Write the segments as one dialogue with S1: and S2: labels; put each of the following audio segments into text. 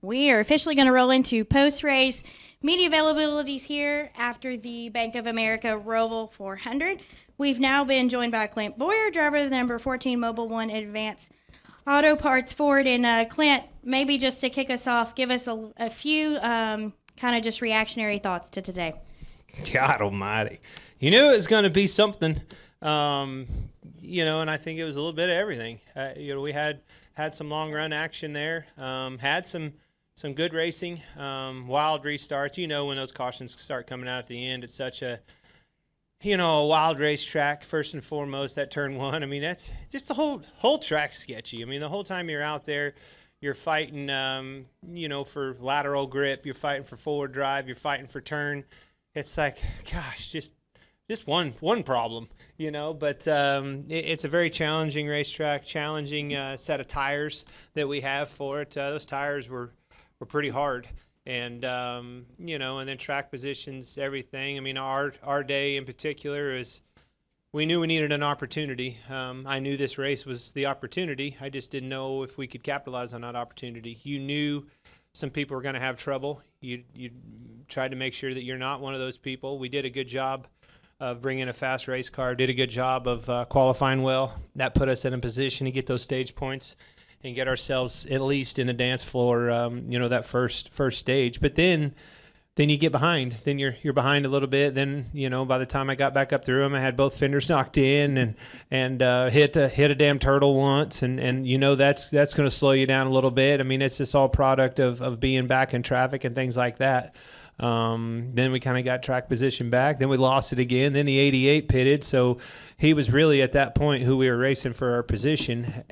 S1: We are officially going to roll into post-race media availabilities here after the Bank of America Roval 400. We've now been joined by Clint Bowyer, driver of the number 14 Mobil 1 Advanced Auto Parts Ford. And Clint, maybe just to kick us off, give us a few kind of just reactionary thoughts to today.
S2: God almighty. You knew it was going to be something, and I think it was a little bit of everything. We had some long run action there, had some good racing, wild restarts. When those cautions start coming out at the end, it's such a wild racetrack, first and foremost, that turn one. I mean, that's just the whole track's sketchy. I mean, the whole time you're out there, you're fighting, for lateral grip, you're fighting for forward drive, you're fighting for turn. It's like, gosh, just one problem, but it's a very challenging racetrack, challenging set of tires that we have for it. Those tires were pretty hard. And, and then track positions, everything. I mean, our day in particular is we knew we needed an opportunity. I knew this race was the opportunity. I just didn't know if we could capitalize on that opportunity. You knew some people were going to have trouble. You tried to make sure that you're not one of those people. We did a good job of bringing a fast race car, did a good job of qualifying well. That put us in a position to get those stage points and get ourselves at least in the dance floor, that first stage. But then you get behind. Then you're behind a little bit. Then, by the time I got back up through them, I had both fenders knocked in and hit a damn turtle once. And that's going to slow you down a little bit. I mean, it's just all product of being back in traffic and things like that. Then we kind of got track position back. Then we lost it again. Then the 88 pitted. So he was really at that point who we were racing for our position.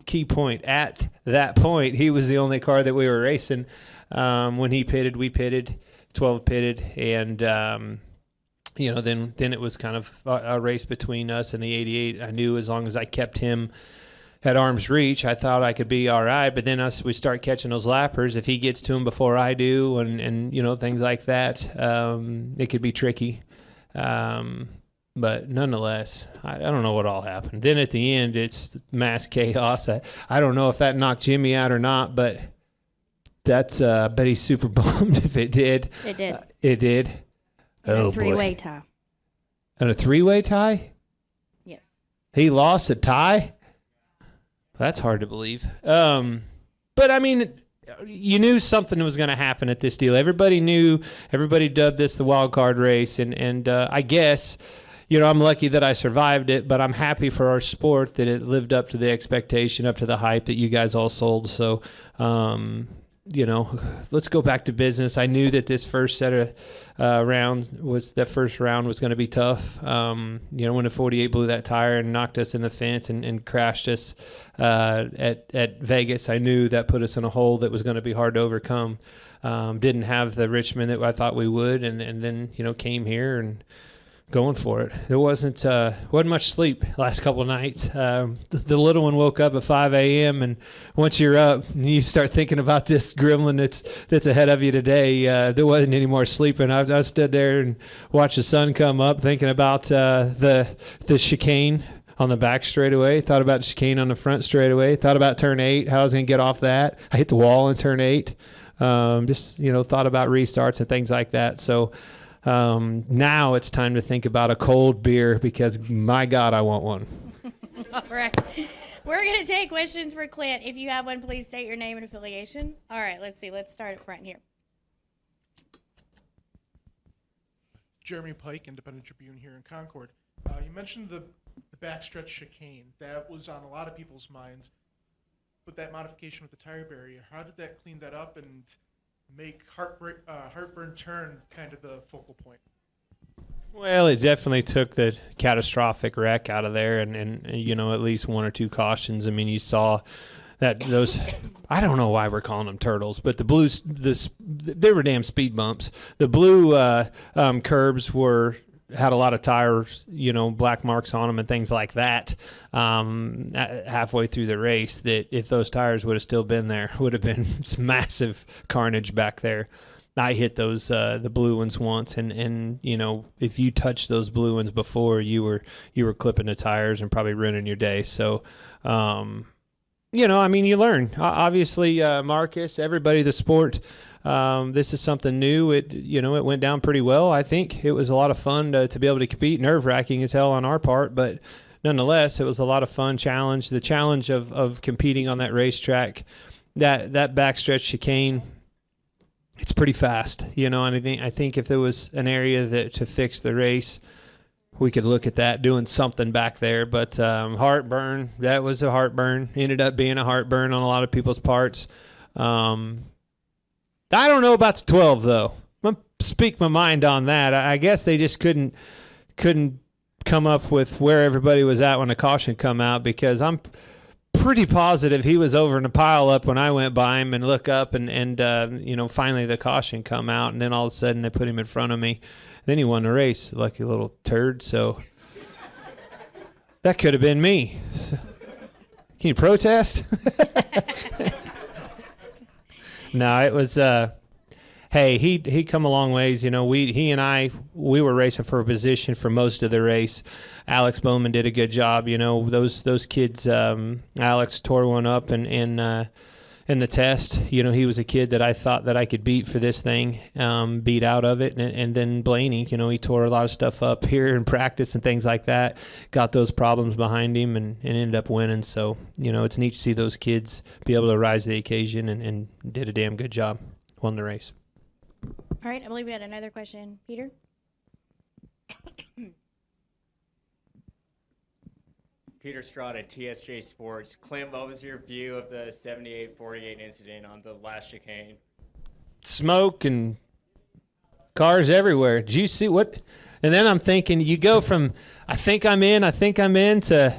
S2: Key point, at that point, he was the only car that we were racing. When he pitted, we pitted, 12 pitted, and then it was kind of a race between us and the 88. I knew as long as I kept him at arm's reach, I thought I could be all right. But then we start catching those lappers. If he gets to him before I do, and things like that, it could be tricky. But nonetheless, I don't know what all happened. Then at the end, it's mass chaos. I don't know if that knocked Jimmy out or not, but I bet he's super bummed if it did.
S1: It did.
S2: It did.
S1: A three-way tie.
S2: And a three-way tie?
S1: Yes.
S2: He lost a tie? That's hard to believe. But, I mean, you knew something was going to happen at this deal. Everybody knew. Everybody dubbed this the wild card race. And I guess, I'm lucky that I survived it, but I'm happy for our sport that it lived up to the expectation, up to the hype that you guys all sold. So, let's go back to business. I knew that this first set of first round was going to be tough. When the 48 blew that tire and knocked us in the fence and crashed us at Vegas, I knew that put us in a hole that was going to be hard to overcome. Didn't have the Richmond that I thought we would, and then came here and going for it. There wasn't much sleep last couple of nights. The little one woke up at 5 a.m. and once you're up, you start thinking about this gremlin that's ahead of you today. There wasn't any more sleeping. I stood there and watched the sun come up, thinking about the chicane on the back straightaway. Thought about the chicane on the front straightaway. Thought about turn 8, how I was going to get off that. I hit the wall in turn 8. Just thought about restarts and things like that. So. Now it's time to think about a cold beer because, my God, I want one.
S1: All right. We're going to take questions for Clint. If you have one, please state your name and affiliation. All right, let's see. Let's start at front here.
S3: Jeremy Pike, Independent Tribune here in Concord. You mentioned the backstretch chicane. That was on a lot of people's minds. But that modification with the tire barrier, how did that clean that up and make Heartburn turn kind of the focal point?
S2: Well, it definitely took the catastrophic wreck out of there and at least one or two cautions. I mean, you saw that those, I don't know why we're calling them turtles, but they were damn speed bumps. The blue curbs had a lot of tires, black marks on them and things like that halfway through the race, that if those tires would have still been there, would have been some massive carnage back there. I hit those the blue ones once, and if you touched those blue ones before, you were clipping the tires and probably ruining your day. So you know, I mean, you learn. Obviously, Marcus, everybody, the sport, this is something new. It went down pretty well. I think it was a lot of fun to be able to compete. Nerve-wracking as hell on our part, but nonetheless, it was a lot of fun challenge. The challenge of competing on that racetrack, that backstretch chicane, it's pretty fast, you know, and I think if there was an area that to fix the race, we could look at that, doing something back there. But heartburn, that was a heartburn. Ended up being a heartburn on a lot of people's parts. I don't know about the 12, though. I'm going to speak my mind on that. I guess they just couldn't come up with where everybody was at when the caution come out, because I'm pretty positive he was over in a pile up when I went by him and look up and finally the caution come out, and then all of a sudden they put him in front of me. Then he won the race, lucky little turd. So that could have been me. So, can you protest? No, it was. Hey, he come a long ways. You know, he and I were racing for a position for most of the race. Alex Bowman did a good job. You know, those kids. Alex tore one up in the test. You know, he was a kid that I thought that I could beat for this thing, beat out of it. And then Blaney, you know, he tore a lot of stuff up here in practice and things like that, got those problems behind him and ended up winning. So, you know, it's neat to see those kids be able to rise to the occasion and did a damn good job, won the race.
S1: All right, I believe we had another question. Peter?
S4: Peter Strada, TSJ Sports. Clint, what was your view of the 78-48 incident on the last chicane?
S2: Smoke and cars everywhere. Did you see what? And then I'm thinking, you go from I think I'm in to,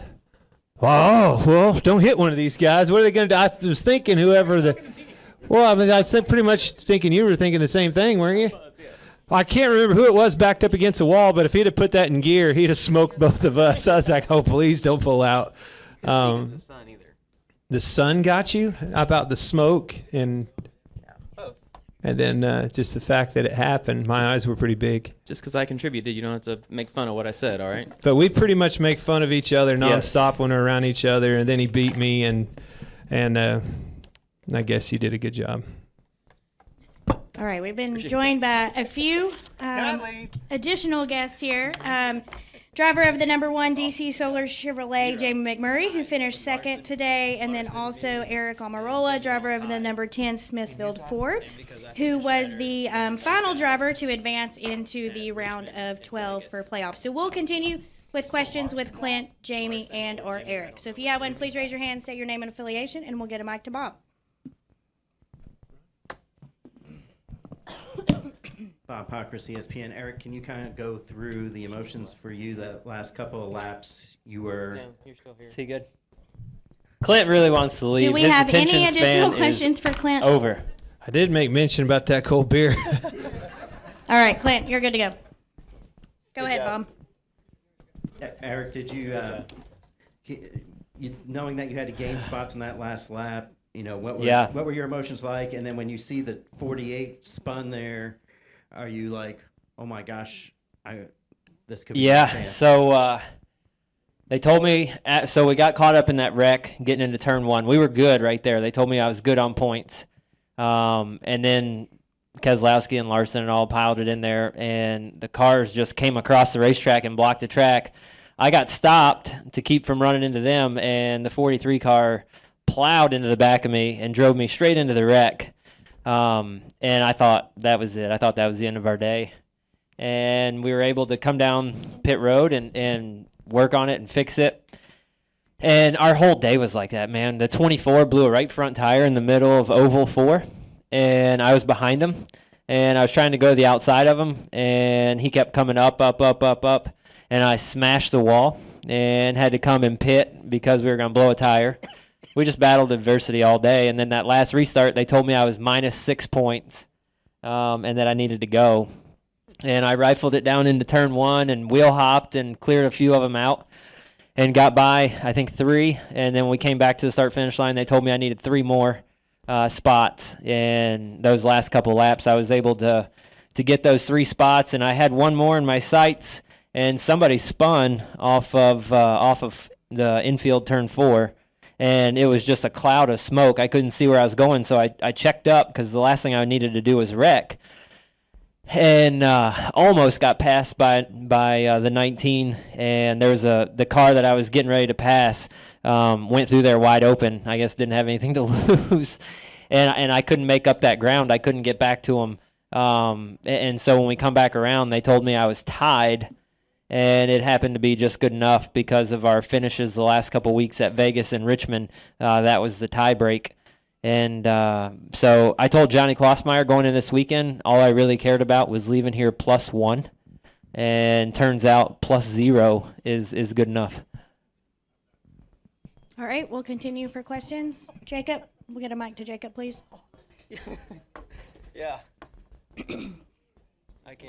S2: oh, well, don't hit one of these guys. What are they going to do? I was thinking well, I mean, I was pretty much thinking you were thinking the same thing, weren't you? I can't remember who it was backed up against the wall, but if he'd have put that in gear, he'd have smoked both of us. I was like, oh, please don't pull out. The sun either. The sun got you? How about the smoke and then just the fact that it happened? My eyes were pretty big.
S5: Just because I contributed, you don't have to make fun of what I said, all right?
S2: But we pretty much make fun of each other nonstop when we're around each other, and then he beat me, and I guess you did a good job.
S1: All right, we've been joined by a few additional guests here. Driver of the number 1 DC Solar Chevrolet, Jamie McMurray, who finished second today, and then also Aric Almirola, driver of the number 10 Smithfield Ford, who was the final driver to advance into the round of 12 for playoffs. So we'll continue with questions with Clint, Jamie, and or Aric. So if you have one, please raise your hand, state your name and affiliation, and we'll get a mic to Bob.
S6: Bob Pockris, ESPN. Aric, can you kind of go through the emotions for you the last couple of laps? You were.
S5: Yeah, you're still here. Is he good? Clint really wants to leave.
S1: Do we
S5: His
S1: have any
S5: attention
S1: additional
S5: span
S1: questions
S5: is
S1: for Clint?
S5: over.
S2: I did make mention about that cold beer.
S1: All right, Clint, you're good to go. Go ahead, Bob.
S6: Aric, did you, knowing that you had to gain spots in that last lap, you know, what were your emotions like? And then when you see the 48 spun there, are you like, oh my gosh, this could be a chance?
S5: So they told me, so we got caught up in that wreck getting into turn 1. We were good right there. They told me I was good on points. And then Keselowski and Larson and all piled it in there, and the cars just came across the racetrack and blocked the track. I got stopped to keep from running into them, and the 43 car plowed into the back of me and drove me straight into the wreck. And I thought that was it. I thought that was the end of our day. And we were able to come down pit road and work on it and fix it. And our whole day was like that, man. The 24 blew a right front tire in the middle of oval 4, and I was behind him. And I was trying to go to the outside of him, and he kept coming up. And I smashed the wall and had to come and pit because we were going to blow a tire. We just battled adversity all day, and then that last restart, they told me I was minus 6 points and that I needed to go. And I rifled it down into turn 1 and wheel hopped and cleared a few of them out and got by, I think, 3. And then when we came back to the start-finish line, they told me I needed 3 more spots. And those last couple laps, I was able to get those 3 spots, and I had 1 more in my sights, and somebody spun off of the infield turn 4. and it was just a cloud of smoke. I couldn't see where I was going, so I checked up because the last thing I needed to do was wreck. And almost got passed by the 19, and there was the car that I was getting ready to pass went through there wide open. I guess didn't have anything to lose, and I couldn't make up that ground. I couldn't get back to them, and so when we come back around, they told me I was tied, and it happened to be just good enough because of our finishes the last couple weeks at Vegas and Richmond. That was the tie break. And so I told Johnny Klossmeyer going in this weekend, all I really cared about was leaving here +1. And turns out +0 is good enough.
S1: All right, we'll continue for questions. Jacob, we'll get a mic to Jacob, please.
S7: Yeah.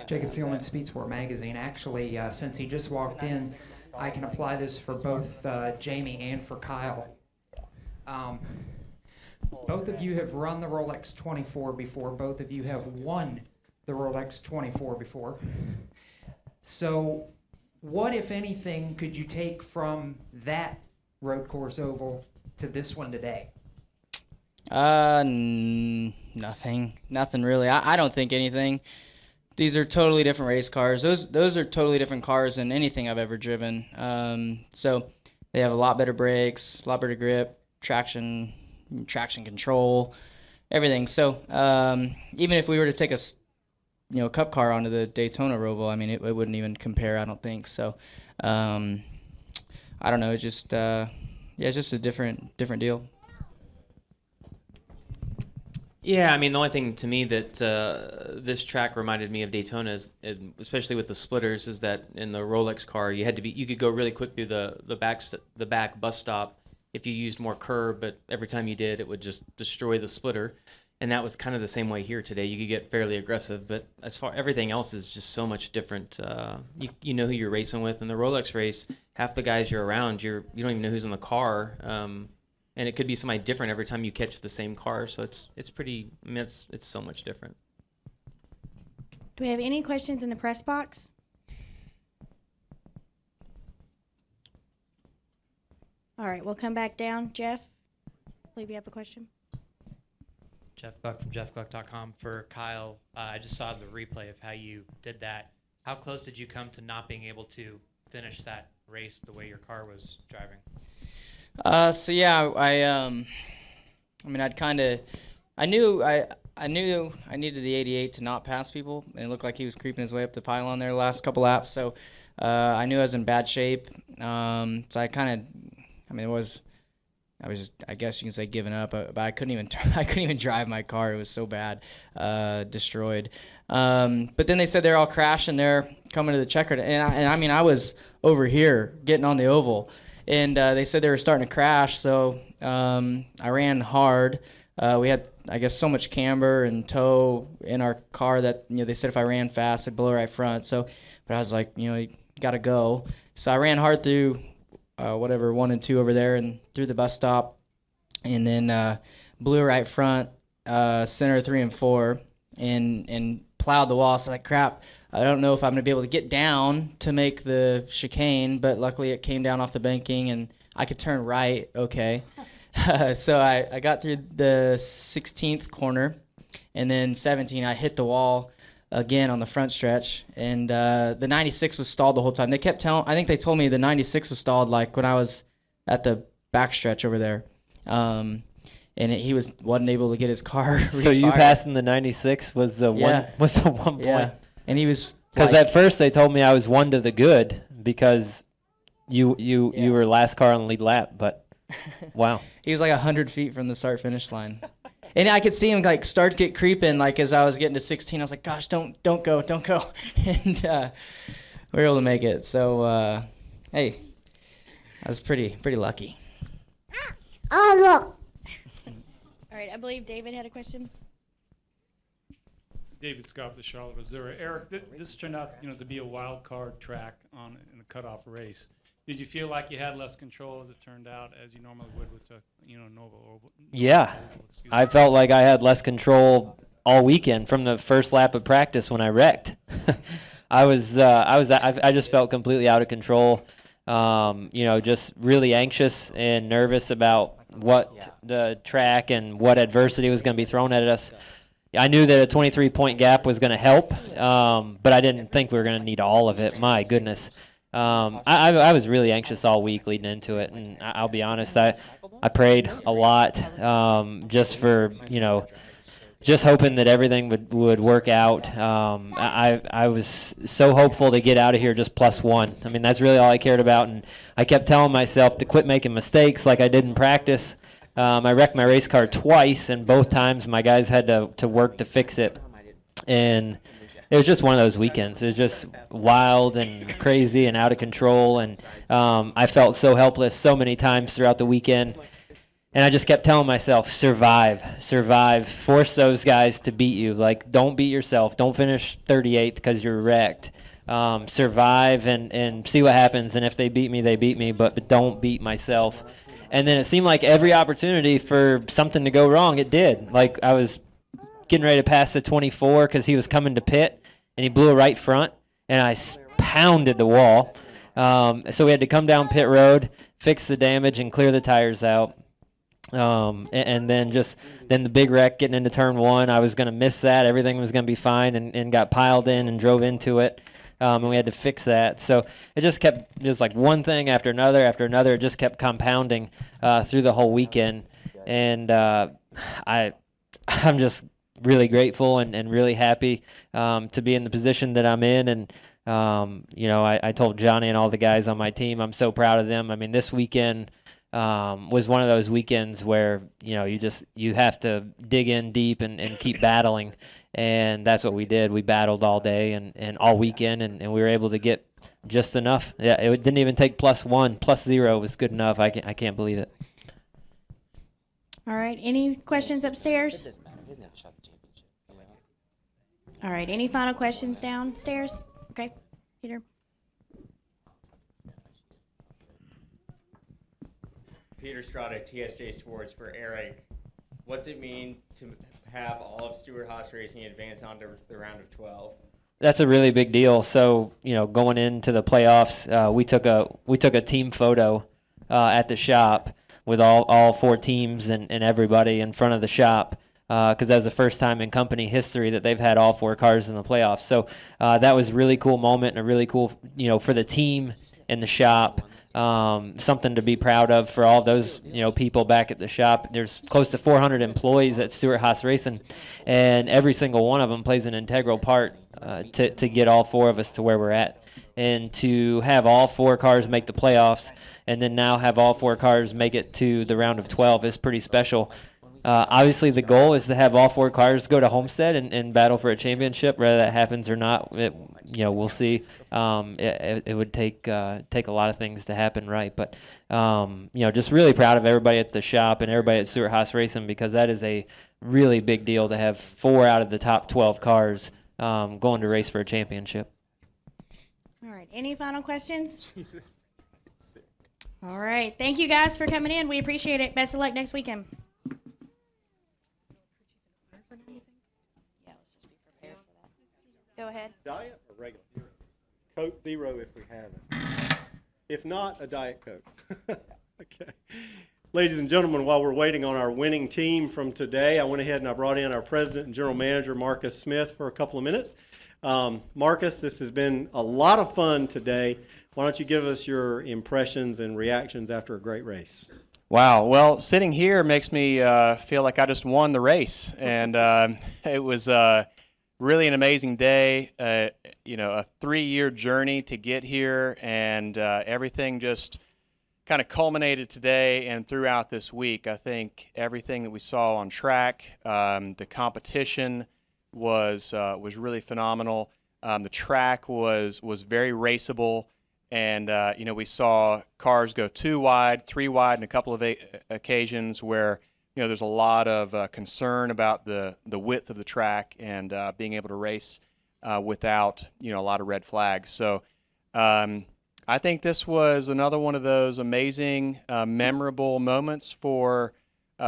S7: Jacob Seelman, Speed Sport Magazine. Actually, since he just walked in, I can apply this for both Jamie and for Kyle. Both of you have run the Rolex 24 before. Both of you have won the Rolex 24 before. So what, if anything, could you take from that road course oval to this one today?
S8: Nothing really. I don't think anything. These are totally different race cars. Those are totally different cars than anything I've ever driven. So they have a lot better brakes, a lot better grip, traction control, everything. So even if we were to take a cup car onto the Daytona Roval, I mean it wouldn't even compare, I don't think. So I don't know. It's just it's just a different deal.
S9: Yeah, I mean, the only thing to me that this track reminded me of Daytona, is, especially with the splitters, is that in the Rolex car, you could go really quick through the back bus stop if you used more curb, but every time you did, it would just destroy the splitter. And that was kind of the same way here today. You could get fairly aggressive, but as far everything else is just so much different. You know who you're racing with. In the Rolex race, half the guys you're around, you don't even know who's in the car. And it could be somebody different every time you catch the same car. So it's pretty, I mean, it's so much different.
S1: Do we have any questions in the press box? All right, we'll come back down. Jeff, I believe you have a question.
S10: Jeff Gluck from jeffgluck.com for Kyle. I just saw the replay of how you did that. How close did you come to not being able to finish that race the way your car was driving?
S8: So yeah, I knew I needed the 88 to not pass people, and it looked like he was creeping his way up the pylon there the last couple laps. So I knew I was in bad shape. So I guess you can say giving up, but I couldn't even drive my car. It was so bad, destroyed. But then they said they're all crashing. They're coming to the checkered, and I was over here getting on the oval, and they said they were starting to crash. So I ran hard. We had, I guess, so much camber and tow in our car that they said if I ran fast, I'd blow right front. So, but I was like, you gotta go. So I ran hard through 1 and 2 over there and through the bus stop, and then blew right front, center 3 and 4, and plowed the wall. So like, crap, I don't know if I'm gonna be able to get down to make the chicane, but luckily it came down off the banking and I could turn right. Okay. So I got through the 16th corner, and then 17 I hit the wall again on the front stretch, and the 96 was stalled the whole time. They kept I think they told me the 96 was stalled like when I was at the back stretch over there, and he wasn't able to get his car.
S5: So you passing the 96 was the one point.
S8: Yeah, and he was
S5: because at first they told me I was 1 to the good because you were last car on the lead lap, but wow.
S8: He was like 100 feet from the start finish line. And I could see him like start to get creeping, like as I was getting to 16. I was like, gosh, don't go. And we were able to make it. So hey, I was pretty lucky.
S1: Oh, look. All right, I believe David had a question.
S11: David Scott, the Charlotte Observer. Aric, this turned out to be a wild card track in a cutoff race. Did you feel like you had less control, as it turned out, as you normally would with a Nova Oval?
S5: Yeah, I felt like I had less control all weekend from the first lap of practice when I wrecked. I just felt completely out of control. Just really anxious and nervous about what the track and what adversity was going to be thrown at us. I knew that a 23-point gap was going to help, but I didn't think we were going to need all of it. My goodness. I was really anxious all week leading into it, and I'll be honest, I prayed a lot just for, just hoping that everything would work out. I was so hopeful to get out of here just +1. I mean, that's really all I cared about, and I kept telling myself to quit making mistakes like I did in practice. I wrecked my race car twice, and both times my guys had to work to fix it. And it was just one of those weekends. It was just wild and crazy and out of control, and I felt so helpless so many times throughout the weekend. And I just kept telling myself, survive, force those guys to beat you. Like, don't beat yourself. Don't finish 38th because you're wrecked. Survive and see what happens, and if they beat me, they beat me, but don't beat myself. And then it seemed like every opportunity for something to go wrong, it did. Like, I was getting ready to pass the 24 because he was coming to pit, and he blew a right front, and I pounded the wall. So we had to come down pit road, fix the damage, and clear the tires out. And then the big wreck getting into turn 1, I was going to miss that. Everything was going to be fine, and got piled in and drove into it. And we had to fix that. So it was like one thing after another. It just kept compounding through the whole weekend. And I'm just really grateful and really happy to be in the position that I'm in. And, I told Johnny and all the guys on my team, I'm so proud of them. I mean, this weekend was one of those weekends where, you have to dig in deep and keep battling. And that's what we did. We battled all day and all weekend, and we were able to get just enough. Yeah, it didn't even take +1. +0 was good enough. I can't believe it.
S1: All right. Any questions upstairs? All right. Any final questions downstairs? Okay. Peter.
S4: Peter Strada, TSJ Sports for Aric. What's it mean to have all of Stewart-Haas Racing advance on to the round of 12?
S5: That's a really big deal. So, going into the playoffs, we took a team photo at the shop with all 4 teams and everybody in front of the shop because that was the first time in company history that they've had all 4 cars in the playoffs. So that was a really cool moment and a really cool, for the team and the shop. Something to be proud of for all those people back at the shop. There's close to 400 employees at Stewart-Haas Racing, and every single one of them plays an integral part to get all 4 of us to where we're at. And to have all 4 cars make the playoffs, and then now have all 4 cars make it to the round of 12 is pretty special. Obviously, the goal is to have all 4 cars go to Homestead and battle for a championship. Whether that happens or not, we'll see. It would take a lot of things to happen right. But, just really proud of everybody at the shop and everybody at Stewart-Haas Racing because that is a really big deal to have 4 out of the top 12 cars going to race for a championship.
S1: All right. Any final questions? All right. Thank you guys for coming in. We appreciate it. Best of luck next weekend. Go ahead.
S12: Diet or regular? Coke Zero if we have it. If not, a Diet Coke. Okay. Ladies and gentlemen, while we're waiting on our winning team from today, I went ahead and I brought in our president and general manager, Marcus Smith, for a couple of minutes. Marcus, this has been a lot of fun today. Why don't you give us your impressions and reactions after a great race?
S13: Wow. Well, sitting here makes me feel like I just won the race. And it was really an amazing day, a 3-year journey to get here, and everything just kind of culminated today and throughout this week. I think everything that we saw on track, the competition was really phenomenal. The track was very raceable, and we saw cars go 2 wide, 3 wide, and a couple of occasions where there's a lot of concern about the width of the track and being able to race without, a lot of red flags. So I think this was another one of those amazing, memorable moments for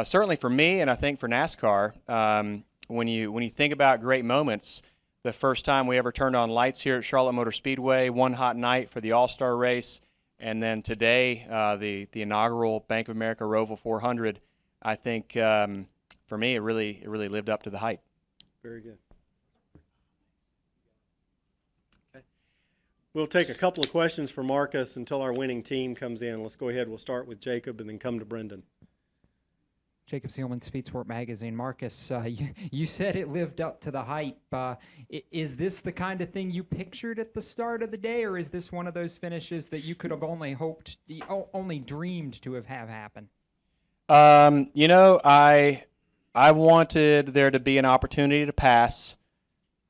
S13: certainly for me, and I think for NASCAR. When you think about great moments, the first time we ever turned on lights here at Charlotte Motor Speedway, one hot night for the All-Star race, And then today, the inaugural Bank of America Roval 400, I think for me, it really lived up to the hype.
S12: Very good. Okay. We'll take a couple of questions for Marcus until our winning team comes in. Let's go ahead. We'll start with Jacob and then come to Brendan.
S7: Jacob Seelman, Speed Sport Magazine. Marcus, you said it lived up to the hype. Is this the kind of thing you pictured at the start of the day, or is this one of those finishes that you could have only dreamed to have happen?
S13: I wanted there to be an opportunity to pass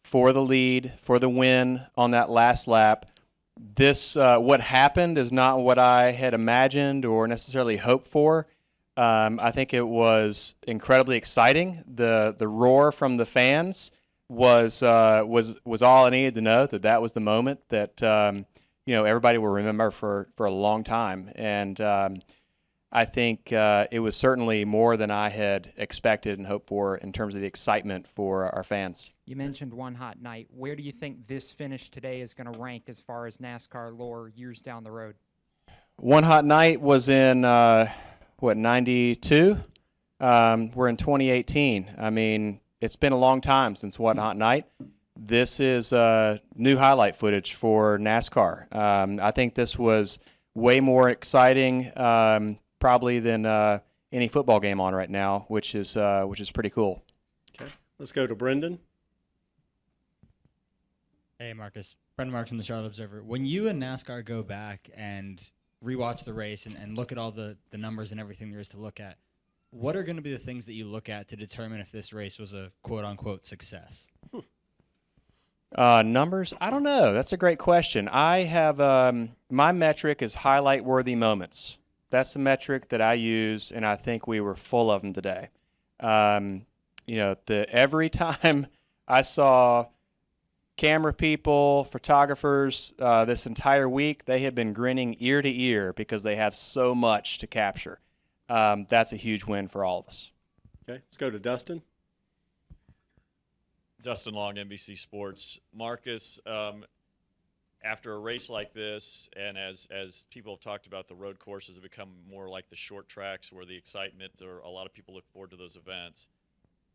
S13: for the lead, for the win on that last lap. This, what happened is not what I had imagined or necessarily hoped for. I think it was incredibly exciting. The roar from the fans was all I needed to know, that was the moment that everybody will remember for a long time. And I think it was certainly more than I had expected and hoped for in terms of the excitement for our fans.
S7: You mentioned one hot night. Where do you think this finish today is going to rank as far as NASCAR lore years down the road?
S13: One hot night was in 92? We're in 2018. I mean, it's been a long time since One Hot Night. This is new highlight footage for NASCAR. I think this was way more exciting probably than any football game on right now, which is pretty cool.
S12: Okay, let's go to Brendan.
S14: Hey, Marcus. Brendan Marks from the Charlotte Observer. When you and NASCAR go back and rewatch the race and look at all the numbers and everything there is to look at, what are going to be the things that you look at to determine if this race was a quote-unquote success?
S13: Numbers? I don't know. That's a great question. I have my metric is highlight-worthy moments. That's the metric that I use, and I think we were full of them today. Every time I saw camera people, photographers, this entire week, they have been grinning ear to ear because they have so much to capture. That's a huge win for all of us.
S12: Okay, let's go to Dustin.
S15: Dustin Long, NBC Sports. Marcus, after a race like this, and as people have talked about, the road courses have become more like the short tracks where the excitement, or a lot of people look forward to those events.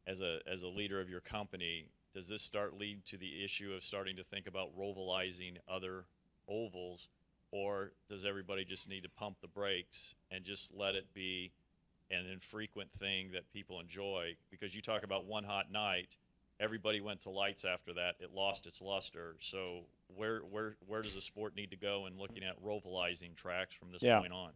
S15: As a leader of your company, does this lead to the issue of starting to think about rovalizing other ovals, or does everybody just need to pump the brakes and just let it be an infrequent thing that people enjoy? Because you talk about one hot night, everybody went to lights after that. It lost its luster. So where does the sport need to go in looking at rovalizing tracks from this point on?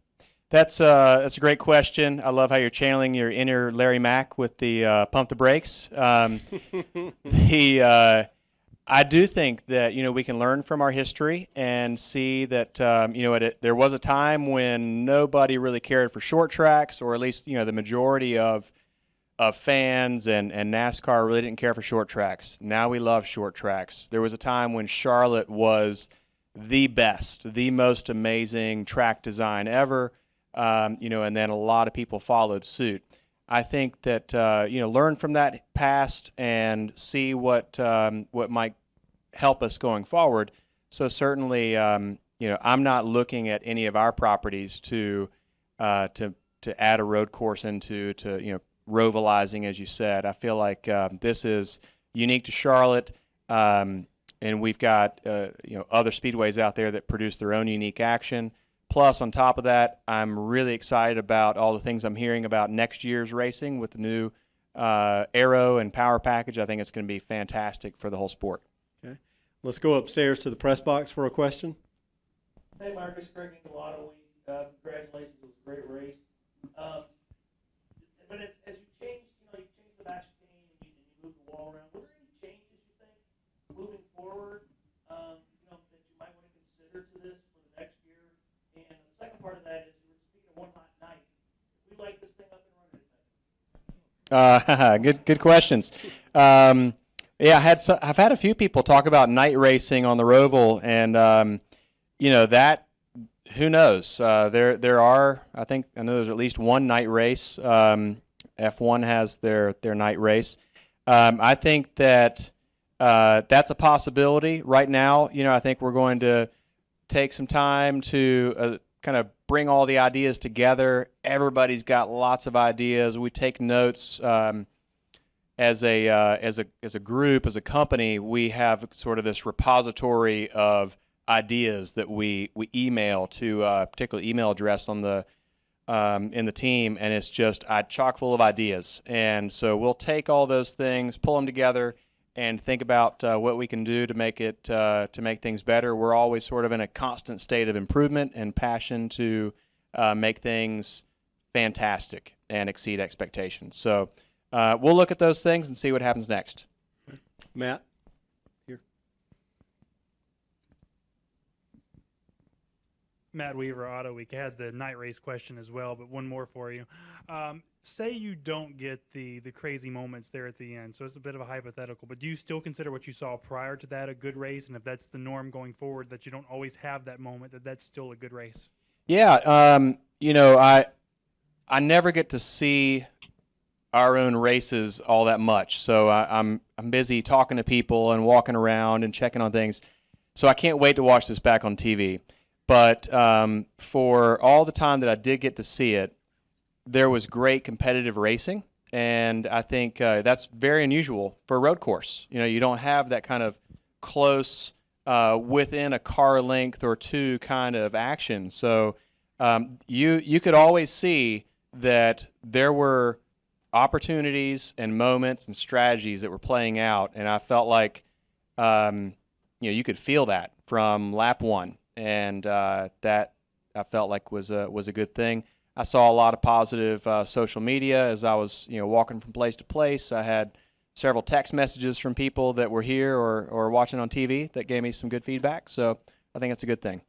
S13: That's a great question. I love how you're channeling your inner Larry Mack with the pump the brakes. I do think that we can learn from our history and see that there was a time when nobody really cared for short tracks, or at least the majority of fans and NASCAR really didn't care for short tracks. Now we love short tracks. There was a time when Charlotte was the best, the most amazing track design ever. And then a lot of people followed suit. I think that learn from that past and see what might help us going forward. So certainly, I'm not looking at any of our properties to add a road course into rovalizing, as you said. I feel like this is unique to Charlotte, and we've got other speedways out there that produce their own unique action. Plus, on top of that, I'm really excited about all the things I'm hearing about next year's racing with the new aero and power package. I think it's going to be fantastic for the whole sport.
S12: Okay. Let's go upstairs to the press box for a question.
S16: Hey, Marcus, Craig Ingolato. Congratulations. It was a great race. But as you changed, you changed the back chicane and you moved the wall around, were there any changes, you think, moving forward, that you might want to consider to this for the next year? And the second part of that is, speaking of one hot night, if we light this thing up and run it.
S13: Good questions. I've had a few people talk about night racing on the Roval, and that. Who knows? There are. I know there's at least one night race. F1 has their night race. I think that that's a possibility right now. I think we're going to take some time to kind of bring all the ideas together. Everybody's got lots of ideas. We take notes. As a group, as a company, we have sort of this repository of ideas that we email to a particular email address on the in the team, and it's just chock full of ideas. And so we'll take all those things, pull them together, and think about what we can do to make things better. We're always sort of in a constant state of improvement and passion to make things fantastic and exceed expectations. So we'll look at those things and see what happens next.
S12: Matt, here.
S17: Matt Weaver, Auto Week. I had the night race question as well, but one more for you. Say you don't get the crazy moments there at the end, so it's a bit of a hypothetical, but do you still consider what you saw prior to that a good race? And if that's the norm going forward, that you don't always have that moment, that's still a good race?
S13: Yeah, you know, I never get to see our own races all that much, so I'm busy talking to people and walking around and checking on things, so I can't wait to watch this back on TV. But for all the time that I did get to see it, there was great competitive racing, and I think that's very unusual for a road course. You know, you don't have that kind of close, within a car length or two kind of action. So you could always see that there were opportunities and moments and strategies that were playing out, and I felt like you could feel that from lap one, and that I felt like was a good thing. I saw a lot of positive social media as I was walking from place to place. I had several text messages from people that were here or watching on TV that gave me some good feedback. So I think it's a good thing.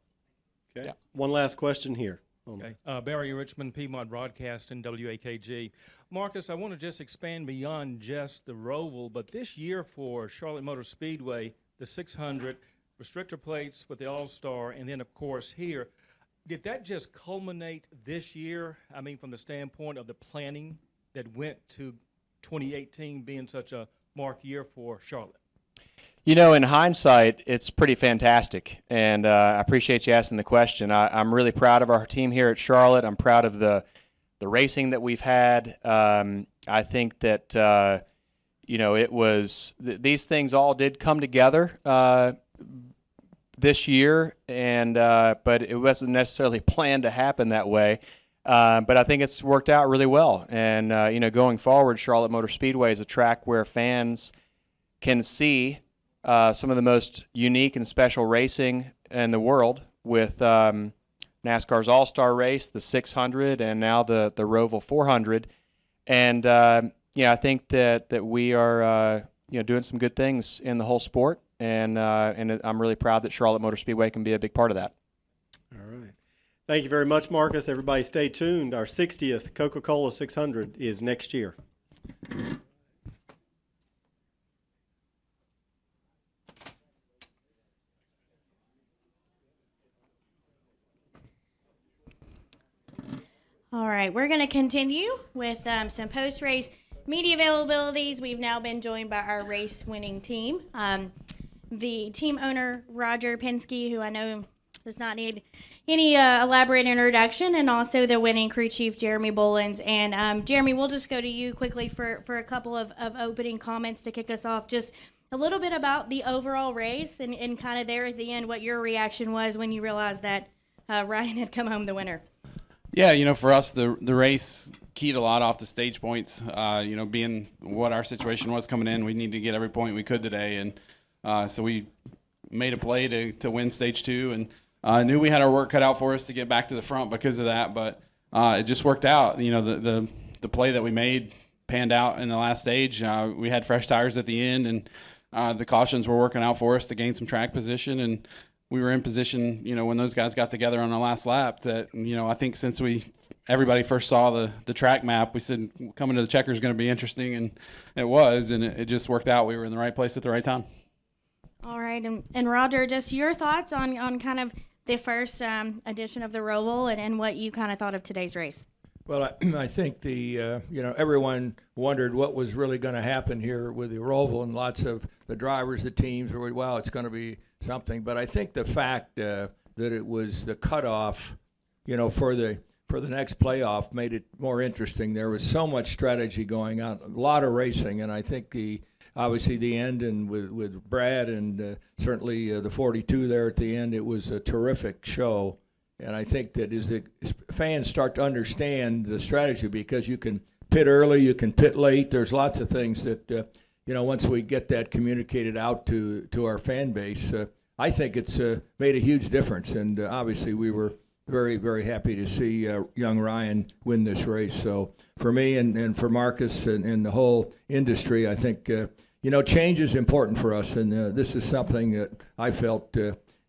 S12: Okay.
S13: Yeah.
S12: One last question here.
S18: Okay. Barry Richmond, Piedmont Broadcasting, WAKG. Marcus, I want to just expand beyond just the Roval, but this year for Charlotte Motor Speedway, the 600, restrictor plates with the All-Star, and then, of course, here, did that just culminate this year? I mean, from the standpoint of the planning that went to 2018 being such a mark year for Charlotte?
S13: You know, in hindsight, it's pretty fantastic, and I appreciate you asking the question. I'm really proud of our team here at Charlotte. I'm proud of the racing that we've had. I think that, it was these things all did come together this year, and but it wasn't necessarily planned to happen that way. But I think it's worked out really well. And, going forward, Charlotte Motor Speedway is a track where fans can see some of the most unique and special racing in the world with NASCAR's All-Star race, the 600, and now the Roval 400. And, I think that we are, doing some good things in the whole sport. And I'm really proud that Charlotte Motor Speedway can be a big part of that.
S12: All right. Thank you very much, Marcus. Everybody stay tuned. Our 60th Coca-Cola 600 is next year.
S1: All right, we're going to continue with some post-race media availabilities. We've now been joined by our race-winning team. The team owner, Roger Penske, who I know does not need any elaborate introduction, and also the winning crew chief, Jeremy Bullins. And Jeremy, we'll just go to you quickly for a couple of opening comments to kick us off. Just a little bit about the overall race and kind of there at the end, what your reaction was when you realized that Ryan had come home the winner.
S19: Yeah, for us, the race keyed a lot off the stage points. Being what our situation was coming in, we needed to get every point we could today. And so we made a play to win stage 2, and knew we had our work cut out for us to get back to the front because of that. But it just worked out. The play that we made panned out in the last stage. We had fresh tires at the end, and the cautions were working out for us to gain some track position. And we were in position, when those guys got together on the last lap that, I think since everybody first saw the track map, we said coming to the checker is going to be interesting, and it was, and it just worked out. We were in the right place at the right time.
S1: All right, and Roger, just your thoughts on kind of the first edition of the Roval and what you kind of thought of today's race.
S20: Well, I think everyone wondered what was really going to happen here with the Roval, and lots of the drivers, the teams were, it's going to be something. But I think the fact that it was the cutoff, for the next playoff made it more interesting. There was so much strategy going on, a lot of racing, and I think obviously the end and with Brad and certainly the 42 there at the end, it was a terrific show. And I think that as the fans start to understand the strategy, because you can pit early, you can pit late. There's lots of things that once we get that communicated out to our fan base, I think it's made a huge difference. And obviously we were very, very happy to see young Ryan win this race. So for me and for Marcus and the whole industry, I think change is important for us, and this is something that I felt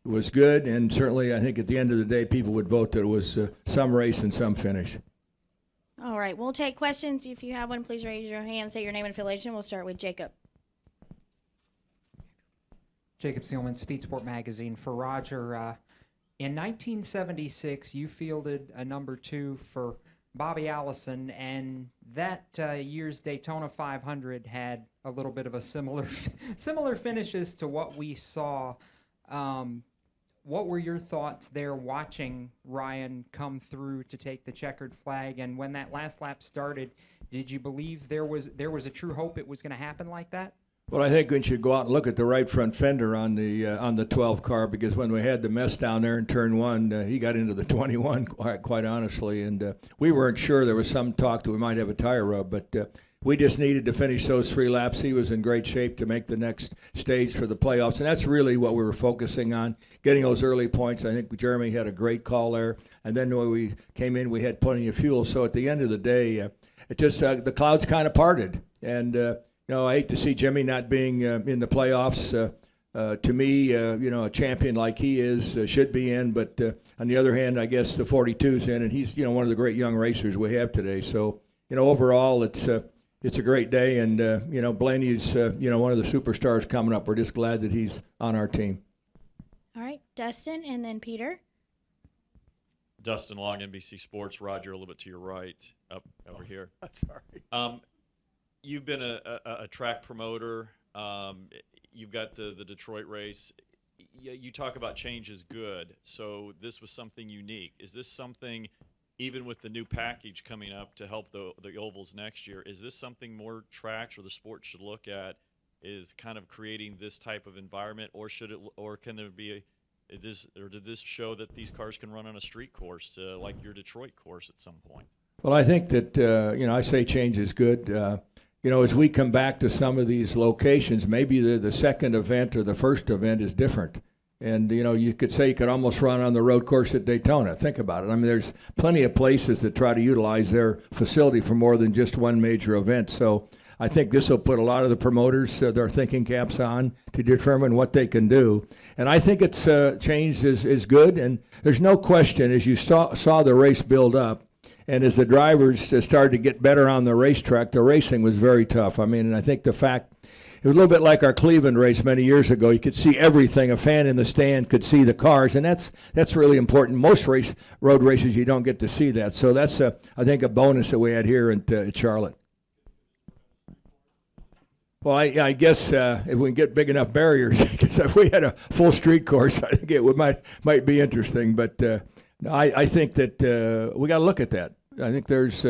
S20: was good, and certainly I think at the end of the day people would vote that it was some race and some finish.
S1: All right, we'll take questions. If you have one, please raise your hand, say your name and affiliation. We'll start with Jacob.
S7: Jacob Seelman, Speed Sport Magazine. For Roger, in 1976, you fielded a number 2 for Bobby Allison, and that year's Daytona 500 had a little bit of a similar finishes to what we saw. What were your thoughts there watching Ryan come through to take the checkered flag? And when that last lap started, did you believe there was a true hope it was going to happen like that?
S20: Well, I think we should go out and look at the right front fender on the 12 car, because when we had the mess down there in turn 1, he got into the 21, quite honestly, and we weren't sure. There was some talk that we might have a tire rub, but we just needed to finish those 3 laps. He was in great shape to make the next stage for the playoffs, and that's really what we were focusing on, getting those early points. I think Jeremy had a great call there, and then when we came in, we had plenty of fuel. So at the end of the day, it just the clouds kind of parted, and I hate to see Jimmy not being in the playoffs. To me, a champion like he is should be in, but on the other hand, I guess the 42's in, and he's one of the great young racers we have today. So overall, it's a great day, and Blaney's one of the superstars coming up. We're just glad that he's on our team.
S1: All right, Dustin, and then Peter.
S15: Dustin Long, NBC Sports. Roger, a little bit to your right, up over here.
S12: Sorry.
S15: You've been a track promoter. You've got the Detroit race. You talk about change is good. So this was something unique. Is this something, even with the new package coming up to help the ovals next year, is this something more tracks or the sport should look at, is kind of creating this type of environment, or can there be did this show that these cars can run on a street course like your Detroit course at some point? Well,
S20: I think that I say change is good. As we come back to some of these locations, maybe the second event or the first event is different. And, you could say you could almost run on the road course at Daytona. Think about it. I mean, there's plenty of places that try to utilize their facility for more than just one major event. So I think this will put a lot of the promoters, their thinking caps on to determine what they can do. And I think it's change is good. And there's no question, as you saw the race build up, and as the drivers started to get better on the racetrack, the racing was very tough. I mean, and I think the fact, it was a little bit like our Cleveland race many years ago. You could see everything. A fan in the stand could see the cars, and that's really important. Most road races, you don't get to see that. So that's, I think, a bonus that we had here at Charlotte. Well, I guess if we can get big enough barriers, because if we had a full street course, I think it might be interesting. But I think that we got to look at that. I think there's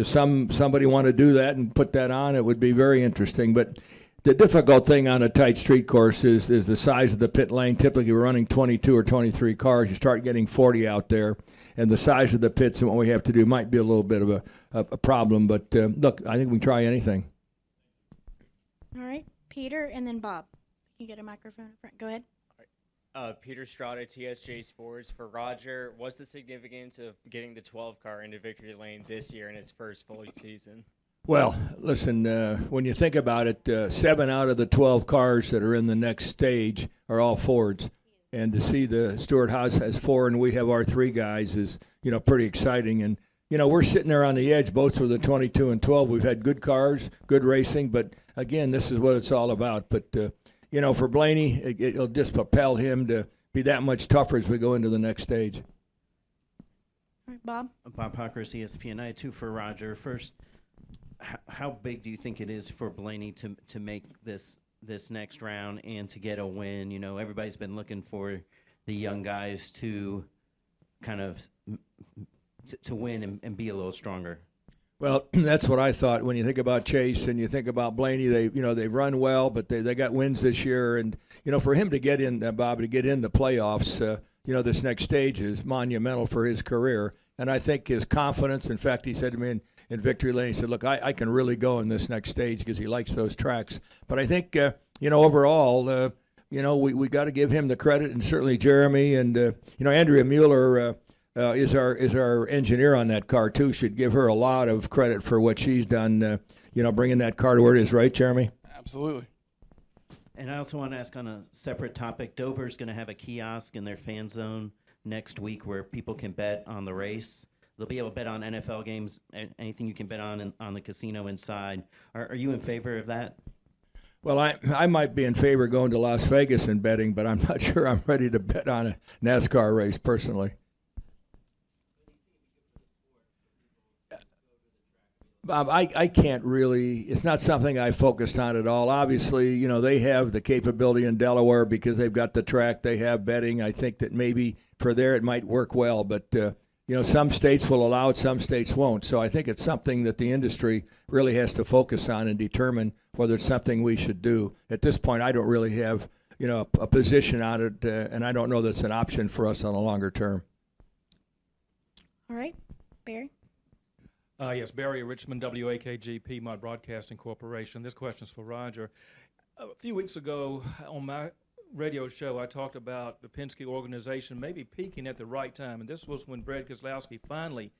S20: somebody want to do that and put that on. It would be very interesting. But the difficult thing on a tight street course is the size of the pit lane. Typically, we're running 22 or 23 cars. You start getting 40 out there, and the size of the pits and what we have to do might be a little bit of a problem. But look, I think we can try anything.
S1: All right, Peter, and then Bob. You get a microphone in front. Go ahead.
S4: Peter Strada, TSJ Sports. For Roger, what's the significance of getting the 12 car into victory lane this year in its first full season?
S20: Well, listen, when you think about it, 7 out of the 12 cars that are in the next stage are all Fords. And to see the Stewart Haas has 4 and we have our 3 guys is, pretty exciting. And, we're sitting there on the edge, both for the 22 and 12. We've had good cars, good racing, but again, this is what it's all about. But, for Blaney, it'll just propel him to be that much tougher as we go into the next stage.
S1: All right, Bob.
S6: Bob Hawkers, ESPN. I had 2 for Roger. First, how big do you think it is for Blaney to make this next round and to get a win? Everybody's been looking for the young guys to kind of to win and be a little stronger?
S20: Well, that's what I thought. When you think about Chase and you think about Blaney, they've run well, but they got wins this year, and for him to get in, Bob, to get in the playoffs, this next stage is monumental for his career. And I think his confidence. In fact, he said to me in Victory Lane, he said, "Look, I can really go in this next stage," because he likes those tracks. But I think overall, we got to give him the credit, and certainly Jeremy and Andrea Mueller. Is our engineer on that car too? Should give her a lot of credit for what she's done. Bringing that car to where it is, right, Jeremy?
S19: Absolutely.
S6: And I also want to ask on a separate topic. Dover's going to have a kiosk in their fan zone next week where people can bet on the race. They'll be able to bet on NFL games, anything you can bet on the casino inside. Are you in favor of that?
S20: Well, I might be in favor of going to Las Vegas and betting, but I'm not sure I'm ready to bet on a NASCAR race personally. Bob, I can't really, it's not something I focused on at all. Obviously, they have the capability in Delaware because they've got the track, they have betting. I think that maybe for there it might work well, but, some states will allow it, some states won't. So I think it's something that the industry really has to focus on and determine whether it's something we should do. At this point, I don't really have, a position on it, and I don't know that's an option for us on a longer term.
S1: All right, Barry.
S18: Yes, Barry of Richmond, WAKG Piedmont Broadcasting Corporation. This question is for Roger. A few weeks ago on my radio show, I talked about the Penske organization maybe peaking at the right time, and this was when Brad Keselowski finally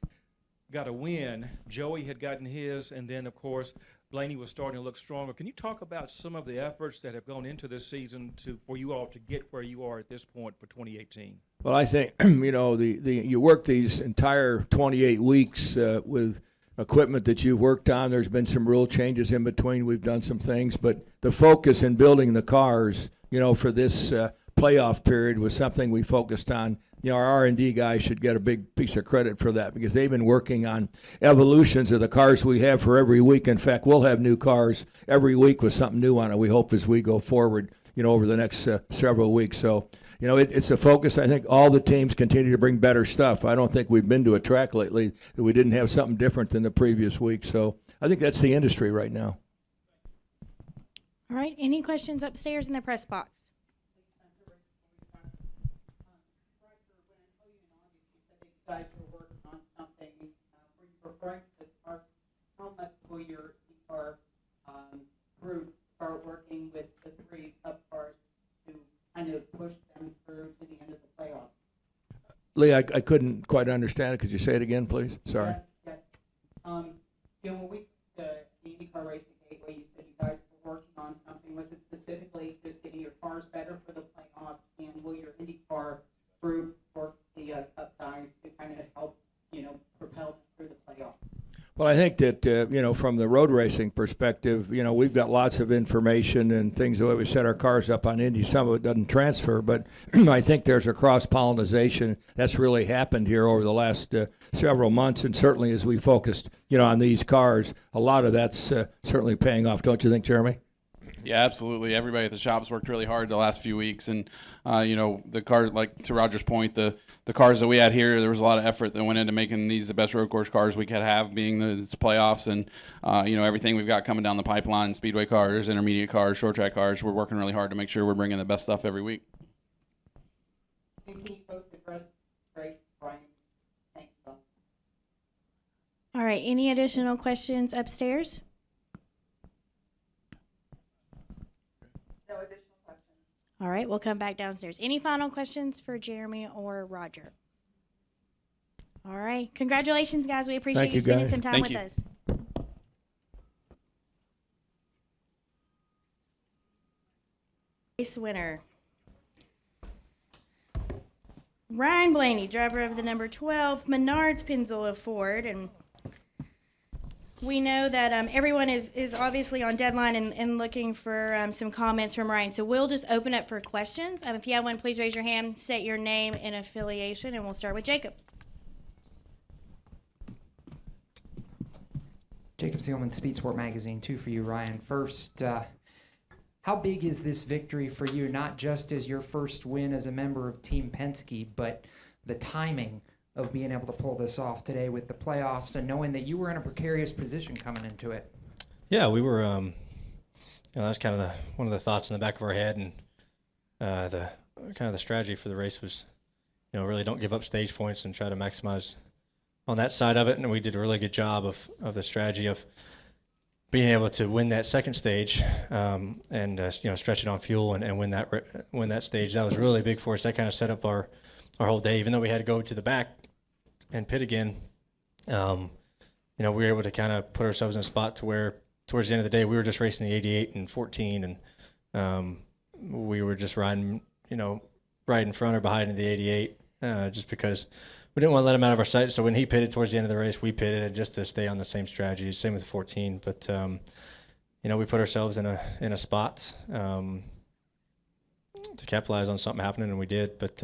S18: got a win. Joey had gotten his, and then, of course, Blaney was starting to look stronger. Can you talk about some of the efforts that have gone into this season for you all to get where you are at this point for 2018?
S20: Well, I think, you work these entire 28 weeks with equipment that you've worked on. There's been some rule changes in between. We've done some things, but the focus in building the cars, for this playoff period was something we focused on. Our R&D guys should get a big piece of credit for that because they've been working on evolutions of the cars we have for every week. In fact, we'll have new cars every week with something new on it, we hope, as we go forward, over the next several weeks. So, it's a focus. I think all the teams continue to bring better stuff. I don't think we've been to a track lately that we didn't have something different than the previous week. So I think that's the industry right now.
S1: All right, any questions upstairs in the press box?
S21: Guys were working on something. Were you referring to how much will your car crew start working with the 3 Cup cars to kind of push them through to the end of the playoffs?
S20: Lee, I couldn't quite understand it. Could you say it again, please? Sorry.
S21: Yes. When we the IndyCar Racing Gateway, you said you guys were working on something. Was it specifically just getting your cars better for the playoffs, and will your IndyCar group work the Cup guys to kind of help, propel them through the playoffs?
S20: Well, I think that, from the road racing perspective, we've got lots of information and things the way we set our cars up on Indy. Some of it doesn't transfer, but I think there's a cross-pollination that's really happened here over the last several months, and certainly as we focused, on these cars, a lot of that's certainly paying off. Don't you think, Jeremy?
S19: Yeah, absolutely. Everybody at the shop's worked really hard the last few weeks, and the cars, like to Roger's point, the cars that we had here, there was a lot of effort that went into making these the best road course cars we could have, being the playoffs, and everything we've got coming down the pipeline, Speedway cars, intermediate cars, short track cars. We're working really hard to make sure we're bringing the best stuff every week.
S21: And can you post the rest? Great, Brian. Thanks.
S1: All right, any additional questions upstairs?
S21: No additional questions.
S1: All right, we'll come back downstairs. Any final questions for Jeremy or Roger? All right, congratulations, guys. We appreciate you spending some time with us. Race winner. Ryan Blaney, driver of the number 12 Menards Pennzoil Ford, and we know that everyone is obviously on deadline and looking for some comments from Ryan. So we'll just open up for questions. If you have one, please raise your hand, state your name and affiliation, and we'll start with Jacob.
S7: Jacob Seelman, Speed Sport Magazine, 2 for you, Ryan. First, how big is this victory for you, not just as your first win as a member of Team Penske, but the timing of being able to pull this off today with the playoffs and knowing that you were in a precarious position coming into it?
S3: Yeah, we were. That's kind of one of the thoughts in the back of our head, and the kind of the strategy for the race was, really don't give up stage points and try to maximize on that side of it. And we did a really good job of the strategy of being able to win that second stage, and stretch it on fuel and win that stage. That was really big for us. That kind of set up our whole day. Even though we had to go to the back and pit again, we were able to kind of put ourselves in a spot to where towards the end of the day we were just racing the 88 and 14, and we were just riding, right in front or behind in the 88, just because we didn't want to let him out of our sight. So when he pitted towards the end of the race, we pitted just to stay on the same strategy. Same with the 14, but we put ourselves in a spot to capitalize on something happening, and we did. But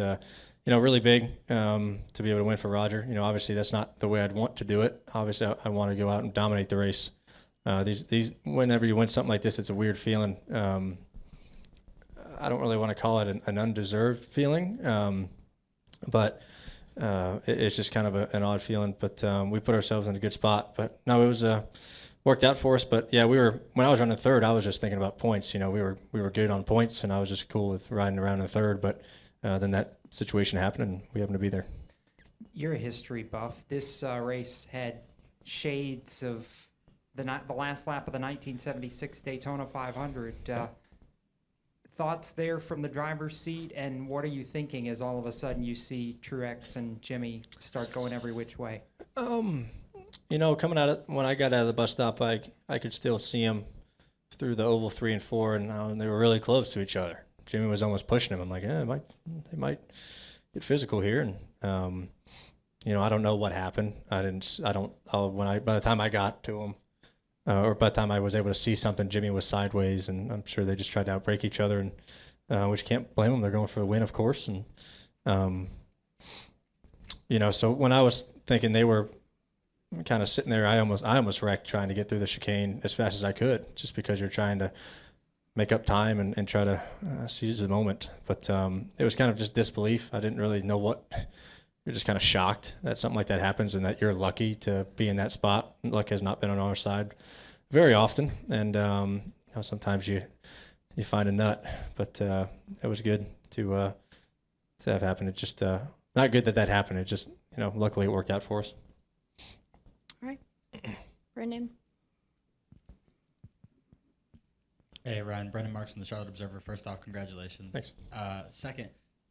S3: really big to be able to win for Roger. Obviously that's not the way I'd want to do it. Obviously I want to go out and dominate the race. These whenever you win something like this, it's a weird feeling. I don't really want to call it an undeserved feeling, but it's just kind of an odd feeling. But we put ourselves in a good spot. But no, it was worked out for us. But yeah, when I was running third, I was just thinking about points. We were good on points, and I was just cool with riding around in third. But then that situation happened, and we happened to be there.
S7: You're a history buff. This race had shades of the last lap of the 1976 Daytona 500. Thoughts there from the driver's seat, and what are you thinking as all of a sudden you see Truex and Jimmy start going every which way?
S3: Coming when I got out of the bus stop, I could still see them through the oval 3 and 4, and they were really close to each other. Jimmy was almost pushing him. I'm like, they might get physical here, and I don't know what happened. By the time I got to him, or by the time I was able to see something, Jimmy was sideways, and I'm sure they just tried to outbrake each other, and which can't blame them. They're going for the win, of course, and so when I was thinking they were kind of sitting there, I almost wrecked trying to get through the chicane as fast as I could, just because you're trying to make up time and try to seize the moment. But it was kind of just disbelief. I didn't really know what. You're just kind of shocked that something like that happens, and that you're lucky to be in that spot. Luck has not been on our side very often, and sometimes you find a nut. But it was good to have happened. It's just not good that happened. It just luckily it worked out for us.
S1: All right, Brendan.
S14: Hey, Ryan. Brendan Marks from the Charlotte Observer. First off, congratulations.
S3: Thanks.
S14: Second,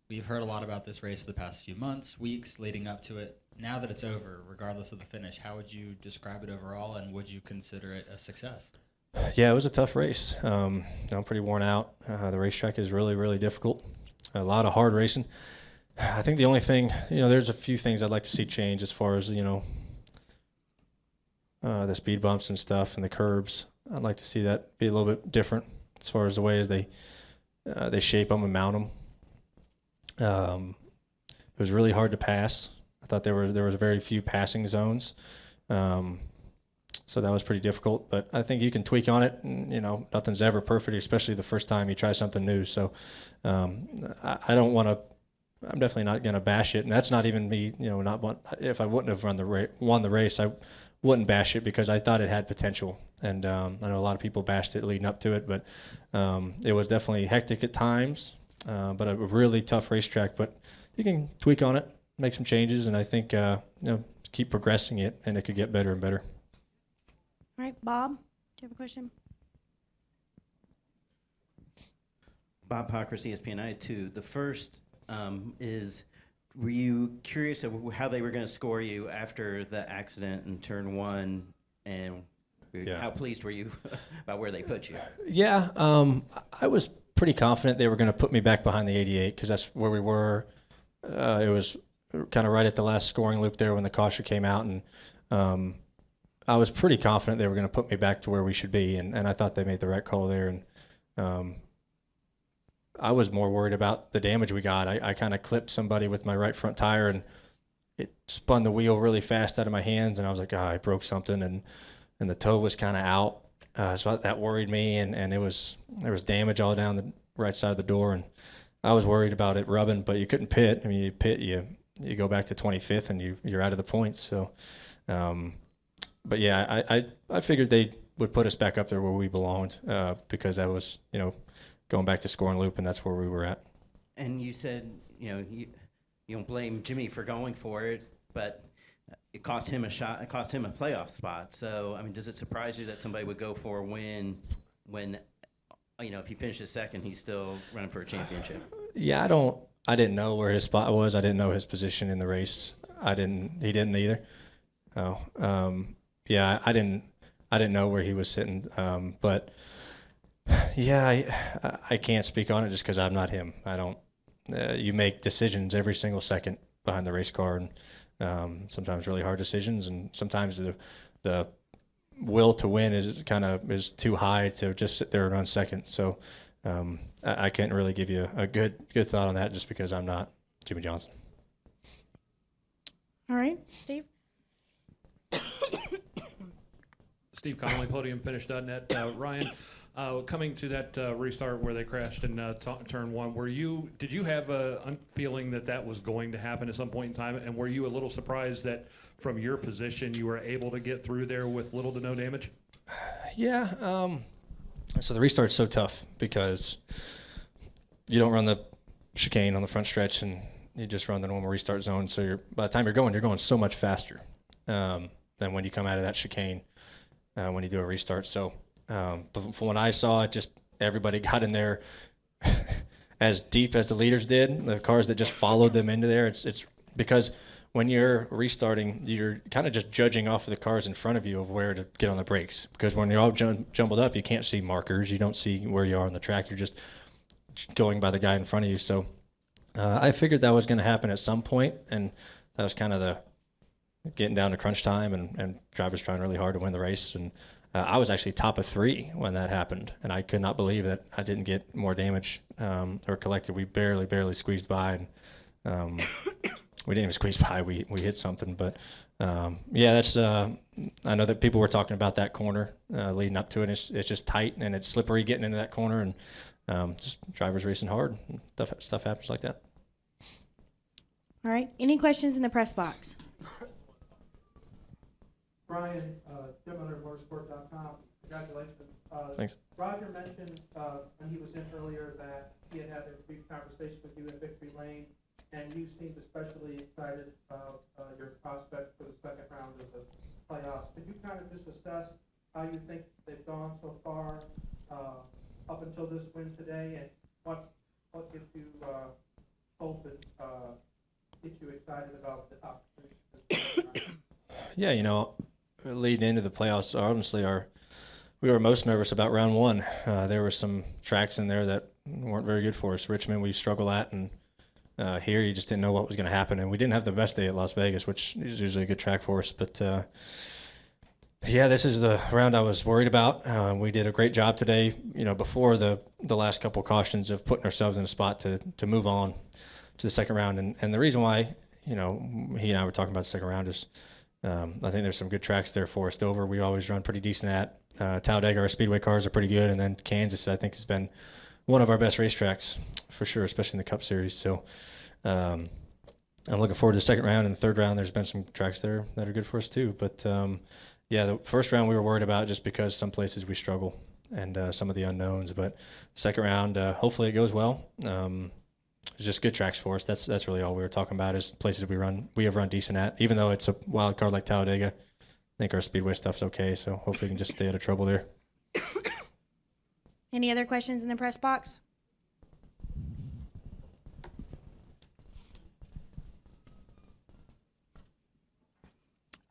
S14: we've heard a lot about this race the past few months, weeks leading up to it. Now that it's over, regardless of the finish, how would you describe it overall, and would you consider it a success?
S3: Yeah, it was a tough race. I'm pretty worn out. The racetrack is really, really difficult. A lot of hard racing. I think the only thing, there's a few things I'd like to see change as far as, the speed bumps and stuff and the curbs. I'd like to see that be a little bit different as far as the way they shape them and mount them. It was really hard to pass. I thought there was very few passing zones, so that was pretty difficult. But I think you can tweak on it. And, nothing's ever perfect, especially the first time you try something new. So I don't want to. I'm definitely not going to bash it, and that's not even me. If I wouldn't have won the race, I wouldn't bash it because I thought it had potential. And I know a lot of people bashed it leading up to it, but it was definitely hectic at times. But a really tough racetrack. But you can tweak on it, make some changes, and I think keep progressing it, and it could get better and better.
S1: All right, Bob, do you have a question?
S6: Bob Pockers, ESPN. I had two. The first is, were you curious of how they were going to score you after the accident in turn 1, and how pleased were you about where they put you?
S3: Yeah, I was pretty confident they were going to put me back behind the 88 because that's where we were. It was kind of right at the last scoring loop there when the caution came out, and I was pretty confident they were going to put me back to where we should be, and I thought they made the right call there. And I was more worried about the damage we got. I kind of clipped somebody with my right front tire, and it spun the wheel really fast out of my hands, and I was like, I broke something, and the toe was kind of out. So that worried me, and there was damage all down the right side of the door, and I was worried about it rubbing, but you couldn't pit. I mean, you pit, you you go back to 25th and you're out of the points. So, but yeah, I figured they would put us back up there where we belonged because that was, going back to scoring loop, and that's where we were at.
S6: And you said, you don't blame Jimmy for going for it, but it cost him a shot. It cost him a playoff spot. So, I mean, does it surprise you that somebody would go for a win when, if he finishes second, he's still running for a championship?
S3: Yeah, I didn't know where his spot was. I didn't know his position in the race. He didn't either. Yeah, I didn't know where he was sitting. But yeah, I can't speak on it just because I'm not him. I don't. You make decisions every single second behind the race car, and sometimes really hard decisions, and sometimes the will to win is too high to just sit there and run second. So I can't really give you a good thought on that just because I'm not Jimmy Johnson.
S1: All right, Steve.
S2: Steve Connolly, podiumfinish.net. Ryan, coming to that restart where they crashed in turn one, did you have a feeling that was going to happen at some point in time? And were you a little surprised that from your position you were able to get through there with little to no damage?
S3: Yeah. So the restart's so tough because you don't run the chicane on the front stretch and you just run the normal restart zone. So by the time you're going so much faster than when you come out of that chicane when you do a restart. So but from what I saw, just everybody got in there as deep as the leaders did. The cars that just followed them into there. It's because when you're restarting, you're kind of just judging off of the cars in front of you of where to get on the brakes. Because when you're all jumbled up, you can't see markers. You don't see where you are on the track. You're just going by the guy in front of you. So I figured that was going to happen at some point, and that was kind of the getting down to crunch time and drivers trying really hard to win the race. And I was actually top of 3 when that happened, and I could not believe that I didn't get more damage or collected. We barely squeezed by, and we didn't even squeeze by. We hit something, but yeah, that's. I know that people were talking about that corner leading up to it. It's just tight and it's slippery getting into that corner, and just drivers racing hard. Stuff happens like that.
S1: All right. Any questions in the press box?
S22: Brian, Jim under Motorsports.com. Congratulations.
S3: Thanks.
S22: Roger mentioned when he was in earlier that he had a brief conversation with you in Victory Lane, and you seemed especially excited about your prospects for the second round of the playoffs. Could you kind of just assess how you think they've gone so far up until this win today, and what gives you hope and gets you excited about the opportunity?
S3: Yeah, leading into the playoffs, honestly, we were most nervous about round 1. There were some tracks in there that weren't very good for us. Richmond, we struggle at, and here you just didn't know what was going to happen. And we didn't have the best day at Las Vegas, which is usually a good track for us. But yeah, this is the round I was worried about. We did a great job today, before the last couple cautions of putting ourselves in a spot to move on to the second round. And the reason why, he and I were talking about the second round is I think there's some good tracks there for us. Dover, we always run pretty decent at. Talladega, our Speedway cars are pretty good. And then Kansas, I think, has been one of our best racetracks for sure, especially in the Cup Series. So I'm looking forward to the second round and the third round. There's been some tracks there that are good for us too. But yeah, the first round we were worried about just because some places we struggle and some of the unknowns. But the second round, hopefully it goes well. It's just good tracks for us. That's really all we were talking about is places we have run decent at. Even though it's a wild card like Talladega, I think our Speedway stuff's okay. So hopefully we can just stay out of trouble there.
S1: Any other questions in the press box?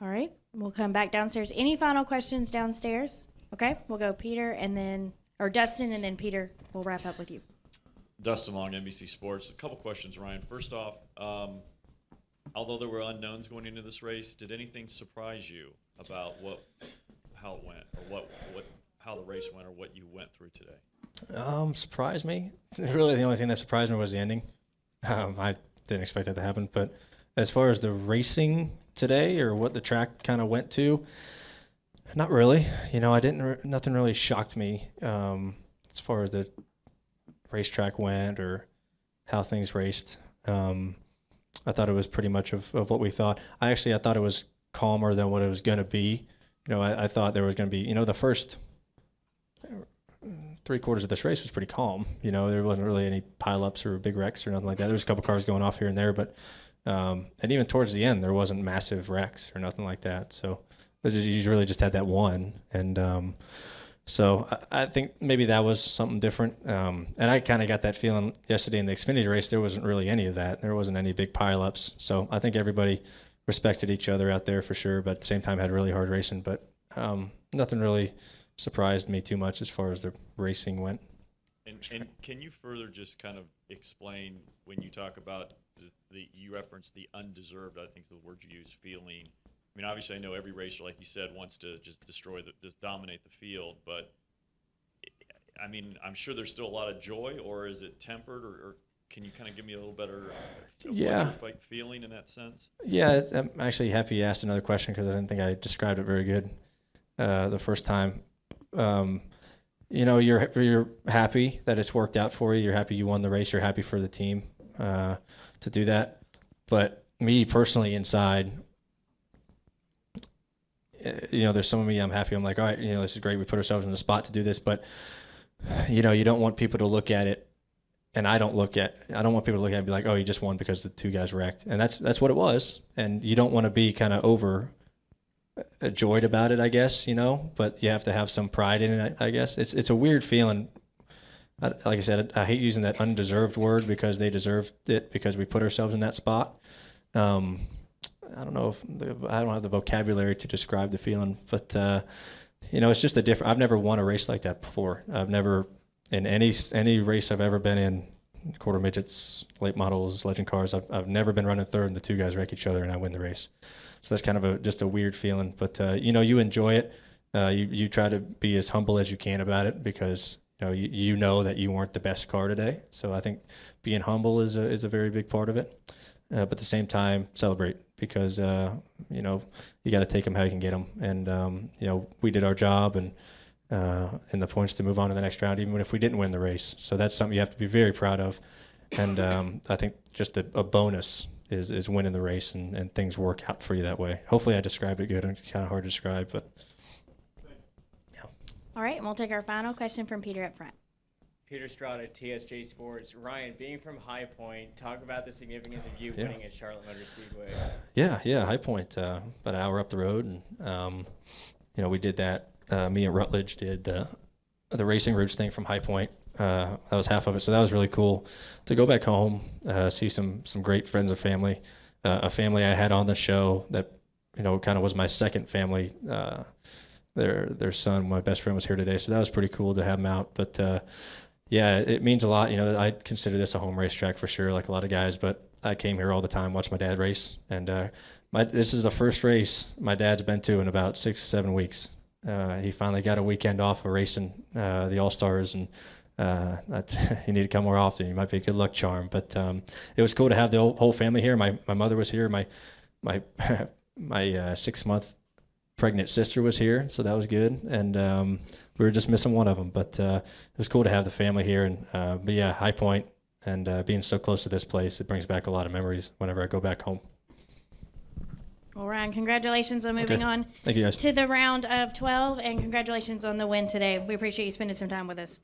S1: All right, we'll come back downstairs. Any final questions downstairs? Okay, we'll go Dustin, and then Peter will wrap up with you.
S15: Dustin Long, NBC Sports. A couple questions, Ryan. First off, although there were unknowns going into this race, did anything surprise you about how it went, or how the race went, or what you went through today?
S3: Surprised me. Really, the only thing that surprised me was the ending. I didn't expect that to happen. But as far as the racing today, or what the track kind of went to, not really. Nothing really shocked me as far as the racetrack went or how things raced. I thought it was pretty much of what we thought. I thought it was calmer than what it was going to be. I thought there was going to be, the first 3/4 of this race was pretty calm. There wasn't really any pileups or big wrecks or nothing like that. There was a couple cars going off here and there, but and even towards the end, there wasn't massive wrecks or nothing like that. So you really just had that one, and so I think maybe that was something different. And I kind of got that feeling yesterday in the Xfinity race. There wasn't really any of that. There wasn't any big pileups. So I think everybody respected each other out there for sure, but at the same time had really hard racing. But nothing really surprised me too much as far as the racing went.
S15: And can you further just kind of explain when you talk about you referenced the undeserved, I think the word you use, feeling. I mean, obviously I know every racer, like you said, wants to just just dominate the field, but I mean, I'm sure there's still a lot of joy, or is it tempered, or can you kind of give me a little better what you're feeling in that sense? Yeah,
S3: I'm actually happy you asked another question because I didn't think I described it very good the first time. You're happy that it's worked out for you. You're happy you won the race. You're happy for the team to do that. But me personally inside, there's some of me, I'm happy. I'm like, all right, this is great. We put ourselves in the spot to do this. But, you don't want people to look at it. And I don't want people to look at it and be like, oh, you just won because the two guys wrecked. And that's what it was. And you don't want to be kind of overjoyed about it, I guess, but you have to have some pride in it, I guess. It's a weird feeling. Like I said, I hate using that undeserved word because they deserved it because we put ourselves in that spot. I don't know I don't have the vocabulary to describe the feeling, but it's just I've never won a race like that before. I've never, in any race I've ever been in, quarter midgets, late models, legend cars, I've never been running third and the two guys wreck each other and I win the race. So that's kind of just a weird feeling, but you enjoy it. You try to be as humble as you can about it because you know that you weren't the best car today. So I think being humble is a very big part of it. But at the same time, celebrate because you got to take them how you can get them. And we did our job and the points to move on to the next round, even if we didn't win the race. So that's something you have to be very proud of. And I think just a bonus is winning the race and things work out for you that way. Hopefully I described it good. It's kind of hard to describe, but yeah.
S1: All right, and we'll take our final question from Peter up front.
S4: Peter Strada, TSJ Sports. Ryan, being from High Point, talk about the significance of you winning at Charlotte Motor Speedway.
S3: Yeah, High Point, about an hour up the road, and we did that. Me and Rutledge did the racing roots thing from High Point. That was half of it, so that was really cool to go back home, see some great friends and family, a family I had on the show that kind of was my second family. Their son, my best friend, was here today, so that was pretty cool to have him out. But yeah, it means a lot. I consider this a home racetrack for sure, like a lot of guys. But I came here all the time, watched my dad race, and this is the first race my dad's been to in about 6-7 weeks. He finally got a weekend off of racing the All-Stars, and you need to come more often. You might be a good luck charm. But it was cool to have the whole family here. My mother was here. My 6-month pregnant sister was here, so that was good. And we were just missing one of them. But it was cool to have the family here. And but yeah, High Point and being so close to this place, it brings back a lot of memories whenever I go back home.
S1: Well, Ryan, congratulations on moving on
S3: Thank you, guys.
S1: to the round of 12, and congratulations on the win today. We appreciate you spending some time with us.